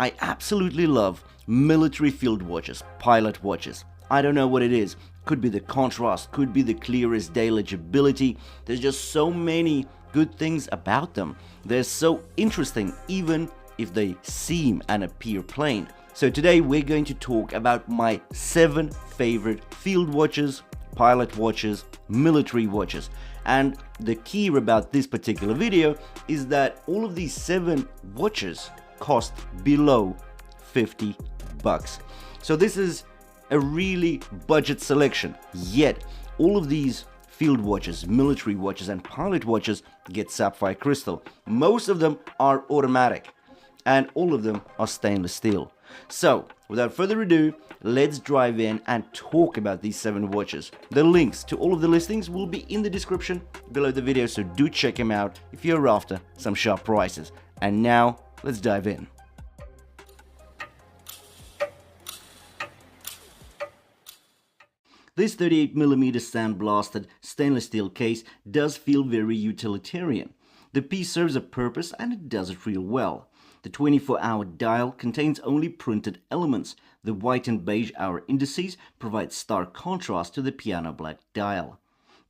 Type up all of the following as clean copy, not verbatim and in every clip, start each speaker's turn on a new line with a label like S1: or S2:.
S1: I absolutely love military field watches, pilot watches. I don't know what it is. Could be the contrast, could be the clearest day legibility. There's just so many good things about them. They're so interesting even if they seem and appear plain. So today we're going to talk about my 7 favorite field watches, pilot watches, military watches. And the key about this particular video is that all of these 7 watches cost below 50 bucks. So this is a really budget selection, yet all of these field watches, military watches and pilot watches get sapphire crystal. Most of them are automatic and all of them are stainless steel. So without further ado, let's dive in and talk about these 7 watches. The links to all of the listings will be in the description below the video, so do check them out if you're after some sharp prices. And now let's dive in. This 38mm sandblasted stainless steel case does feel very utilitarian. The piece serves a purpose and it does it real well. The 24-hour dial contains only printed elements. The white and beige hour indices provide stark contrast to the piano black dial.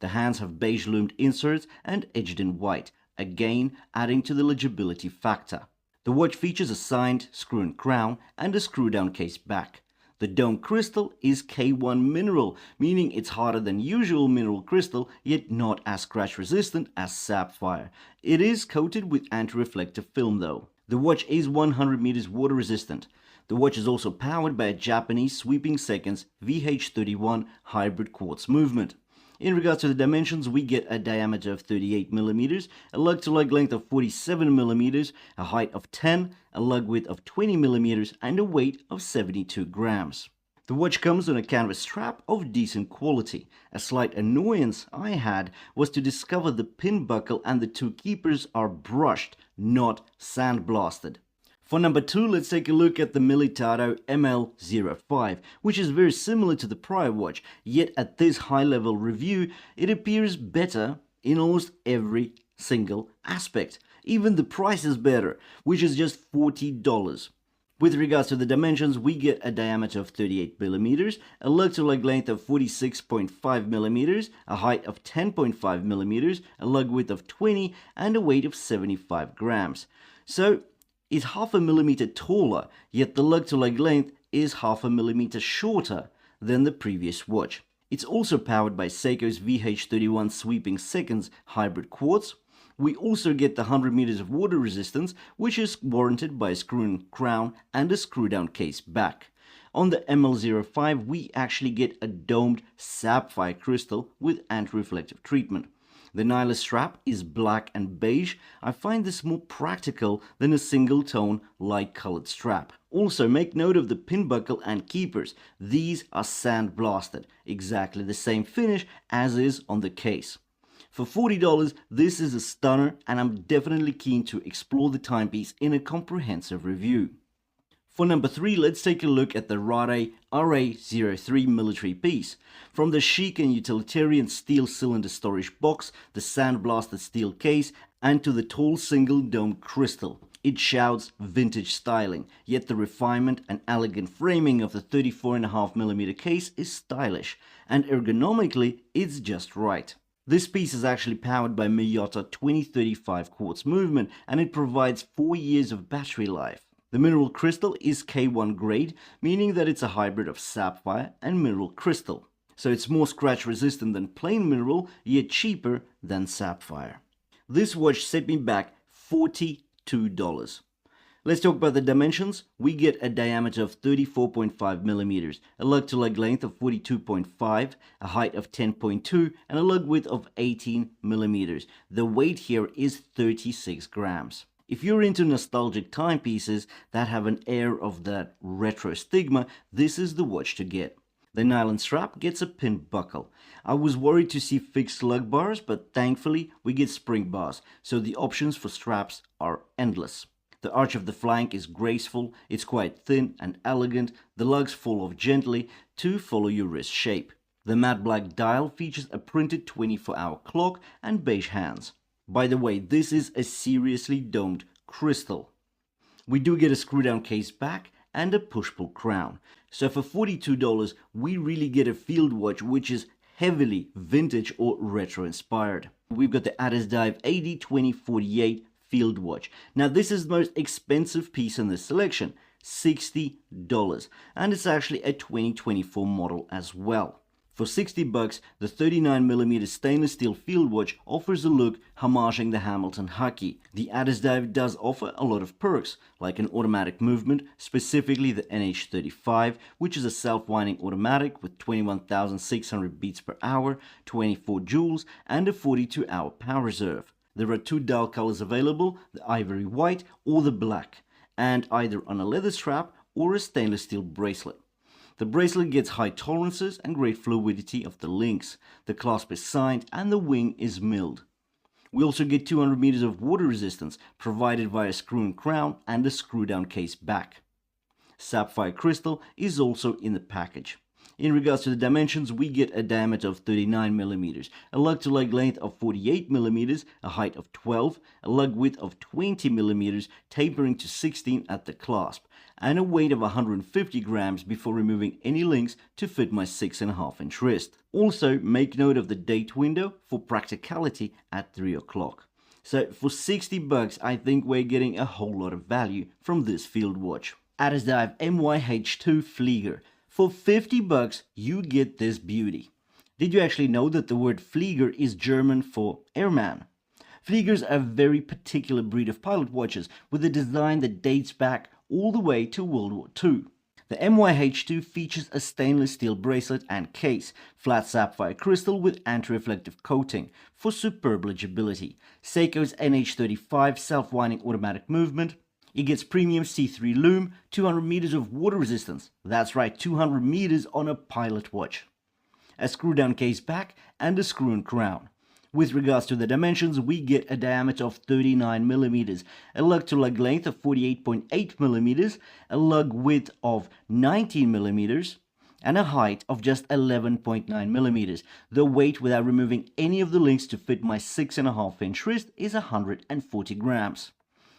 S1: The hands have beige loomed inserts and edged in white, again adding to the legibility factor. The watch features a signed screw-in crown and a screw-down case back. The dome crystal is K1 mineral, meaning it's harder than usual mineral crystal, yet not as scratch resistant as sapphire. It is coated with anti-reflective film though. The watch is 100 meters water resistant. The watch is also powered by a Japanese sweeping seconds VH31 hybrid quartz movement. In regards to the dimensions, we get a diameter of 38mm, a lug-to-lug length of 47mm, a height of 10, a lug width of 20mm, and a weight of 72 grams. The watch comes on a canvas strap of decent quality. A slight annoyance I had was to discover the pin buckle and the 2 keepers are brushed, not sandblasted. For number 2, let's take a look at the Militado ML05, which is very similar to the prior watch, yet at this high-level review, it appears better in almost every single aspect. Even the price is better, which is just $40. With regards to the dimensions, we get a diameter of 38mm, a lug-to-lug length of 46.5mm, a height of 10.5mm, a lug width of 20, and a weight of 75 grams. So it's half a millimeter taller, yet the lug-to-lug length is half a millimeter shorter than the previous watch. It's also powered by Seiko's VH31 sweeping seconds hybrid quartz. We also get the 100 meters of water resistance, which is warranted by a screw-in crown and a screw-down case back. On the ML05, we actually get a domed sapphire crystal with anti-reflective treatment. The nylon strap is black and beige. I find this more practical than a single-tone light-colored strap. Also, make note of the pin buckle and keepers. These are sandblasted, exactly the same finish as is on the case. For $40, this is a stunner, and I'm definitely keen to explore the timepiece in a comprehensive review. For number 3, let's take a look at the Rdunae RA03 military piece. From the chic and utilitarian steel cylinder storage box, the sandblasted steel case, and to the tall single dome crystal, it shouts vintage styling, yet the refinement and elegant framing of the 34.5mm case is stylish, and ergonomically it's just right. This piece is actually powered by Militado 2035 quartz movement, and it provides 4 years of battery life. The mineral crystal is K1 grade, meaning that it's a hybrid of sapphire and mineral crystal. So it's more scratch resistant than plain mineral, yet cheaper than sapphire. This watch set me back $42. Let's talk about the dimensions. We get a diameter of 34.5mm, a lug-to-lug length of 42.5, a height of 10.2, and a lug width of 18mm. The weight here is 36 grams. If you're into nostalgic timepieces that have an air of that retro stigma, this is the watch to get. The nylon strap gets a pin buckle. I was worried to see fixed lug bars, but thankfully we get spring bars, so the options for straps are endless. The arch of the flank is graceful, it's quite thin and elegant, the lugs fall off gently to follow your wrist shape. The matte black dial features a printed 24-hour clock and beige hands. By the way, this is a seriously domed crystal. We do get a screw down case back and a push-pull crown. So for $42, we really get a field watch which is heavily vintage or retro inspired. We've got the Addiesdive AD2048 Field Watch. Now this is the most expensive piece in this selection, $60, and it's actually a 2024 model as well. For $60, the 39mm stainless steel field watch offers a look homaging the Hamilton Khaki. The Addiesdive does offer a lot of perks, like an automatic movement, specifically the NH35, which is a self-winding automatic with 21,600 beats per hour, 24 joules, and a 42-hour power reserve. There are two dial colors available, the ivory white or the black, and either on a leather strap or a stainless steel bracelet. The bracelet gets high tolerances and great fluidity of the links. The clasp is signed and the wing is milled. We also get 200 meters of water resistance provided via a screw and crown and a screw down case back. Sapphire crystal is also in the package. In regards to the dimensions, we get a diameter of 39mm, a lug-to-lug length of 48mm, a height of 12, a lug width of 20mm, tapering to 16 at the clasp, and a weight of 150 grams before removing any links to fit my 6.5-inch wrist. Also, make note of the date window for practicality at 3 o'clock. So for $60, I think we're getting a whole lot of value from this field watch. Addiesdive MYH2 Flieger. For $50, you get this beauty. Did you actually know that the word Flieger is German for airman? Fliegers are a very particular breed of pilot watches with a design that dates back all the way to World War II. The MYH2 features a stainless steel bracelet and case, flat sapphire crystal with anti-reflective coating for superb legibility, Seiko's NH35 self-winding automatic movement. It gets premium C3 loom, 200 meters of water resistance. That's right, 200 meters on a pilot watch. A screw down case back and a screw and crown. With regards to the dimensions, we get a diameter of 39mm, a lug-to-lug length of 48.8mm, a lug width of 19mm, and a height of just 11.9mm. The weight without removing any of the links to fit my 6.5-inch wrist is 140 grams.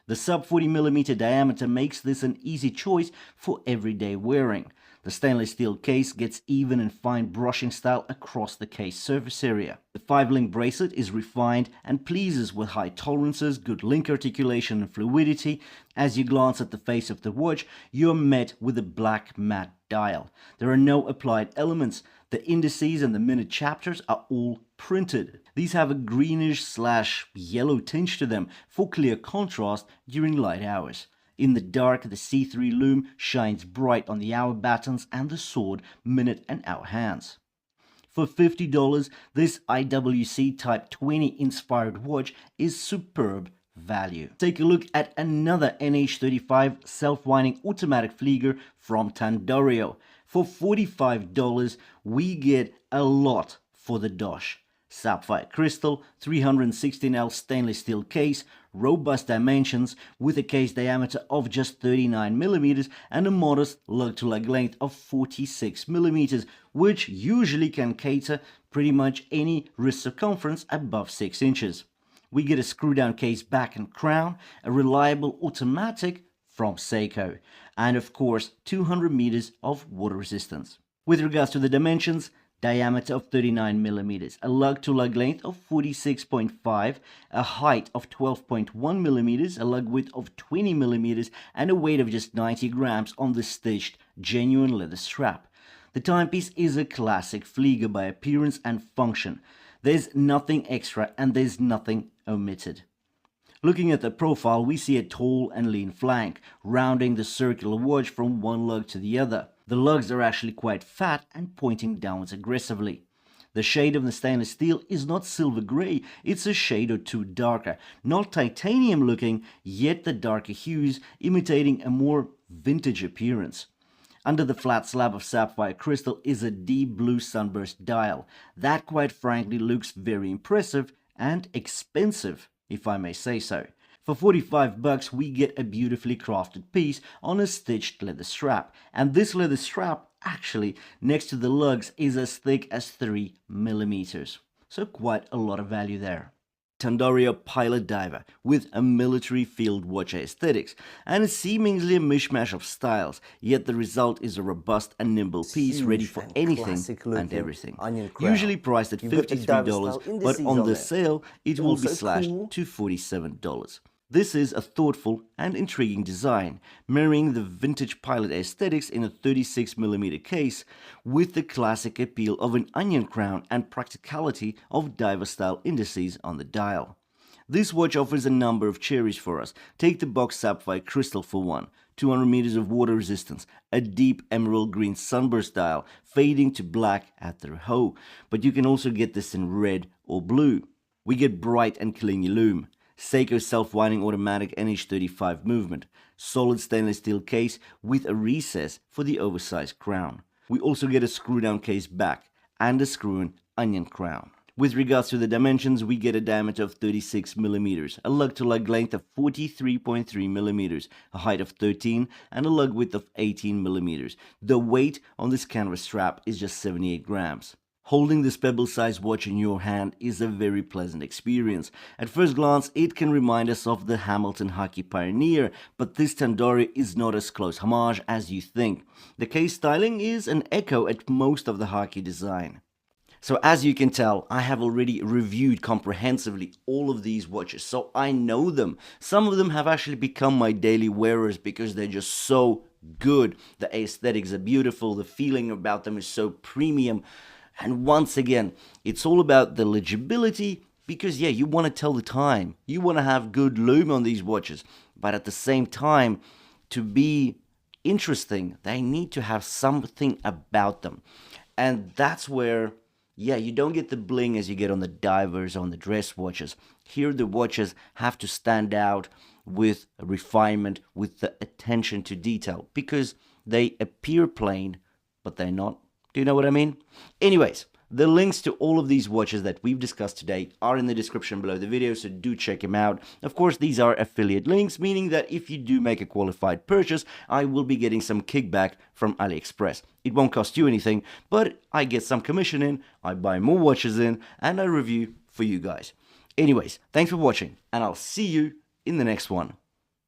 S1: The sub 40mm diameter makes this an easy choice for everyday wearing. The stainless steel case gets even and fine brushing style across the case surface area. The 5-link bracelet is refined and pleases with high tolerances, good link articulation and fluidity. As you glance at the face of the watch, you are met with a black matte dial. There are no applied elements. The indices and the minute chapters are all printed. These have a greenish/yellow tinge to them for clear contrast during light hours. In the dark, the C3 loom shines bright on the hour battens and the sword, minute and hour hands. For $50, this IWC Type 20 inspired watch is superb value. Take a look at another NH35 self-winding automatic Flieger from Tandorio. For $45, we get a lot for the dosh. Sapphire crystal, 316L stainless steel case, robust dimensions with a case diameter of just 39mm and a modest lug-to-lug length of 46mm, which usually can cater pretty much any wrist circumference above 6 inches. We get a screw-down case back and crown, a reliable automatic from Seiko, and of course 200 meters of water resistance. With regards to the dimensions, diameter of 39mm, a lug-to-lug length of 46.5, a height of 12.1mm, a lug width of 20mm, and a weight of just 90 grams on the stitched genuine leather strap. The timepiece is a classic Flieger by appearance and function. There's nothing extra and there's nothing omitted. Looking at the profile, we see a tall and lean flank, rounding the circular watch from one lug to the other. The lugs are actually quite fat and pointing downwards aggressively. The shade of the stainless steel is not silver grey, it's a shade or two darker, not titanium looking, yet the darker hues imitating a more vintage appearance. Under the flat slab of sapphire crystal is a deep blue sunburst dial. That quite frankly looks very impressive and expensive, if I may say so. For $45, we get a beautifully crafted piece on a stitched leather strap. And this leather strap, actually, next to the lugs, is as thick as 3mm. So quite a lot of value there. Tandorio pilot diver with a military field watch aesthetics, and it's seemingly a mishmash of styles, yet the result is a robust and nimble piece ready for anything and everything. Usually priced at $53, but on the sale it will be slashed to $47. This is a thoughtful and intriguing design, mirroring the vintage pilot aesthetics in a 36mm case, with the classic appeal of an onion crown and practicality of diver-style indices on the dial. This watch offers a number of cherries for us. Take the box sapphire crystal for one, 200 meters of water resistance, a deep emerald green sunburst dial, fading to black at the hoe, but you can also get this in red or blue. We get bright and clingy lume. Seiko self-winding automatic NH35 movement, solid stainless steel case with a recess for the oversized crown. We also get a screw-down case back and a screw-in onion crown. With regards to the dimensions, we get a diameter of 36mm, a lug-to-lug length of 43.3mm, a height of 13, and a lug width of 18mm. The weight on this canvas strap is just 78 grams. Holding this pebble-sized watch in your hand is a very pleasant experience. At first glance, it can remind us of the Hamilton Khaki Pioneer, but this Tandorio is not as close homage as you think. The case styling is an echo at most of the Khaki design. So as you can tell, I have already reviewed comprehensively all of these watches, so I know them. Some of them have actually become my daily wearers because they're just so good. The aesthetics are beautiful, the feeling about them is so premium. And once again, it's all about the legibility because, yeah, you want to tell the time. You want to have good lume on these watches. But at the same time, to be interesting, they need to have something about them. And that's where, yeah, you don't get the bling as you get on the divers, on the dress watches. Here, the watches have to stand out with refinement, with the attention to detail because they appear plain, but they're not. Do you know what I mean? Anyways, the links to all of these watches that we've discussed today are in the description below the video, so do check them out. Of course, these are affiliate links, meaning that if you do make a qualified purchase, I will be getting some kickback from AliExpress. It won't cost you anything, but I get some commission in, I buy more watches in, and I review for you guys. Anyways, thanks for watching, and I'll see you in the next one.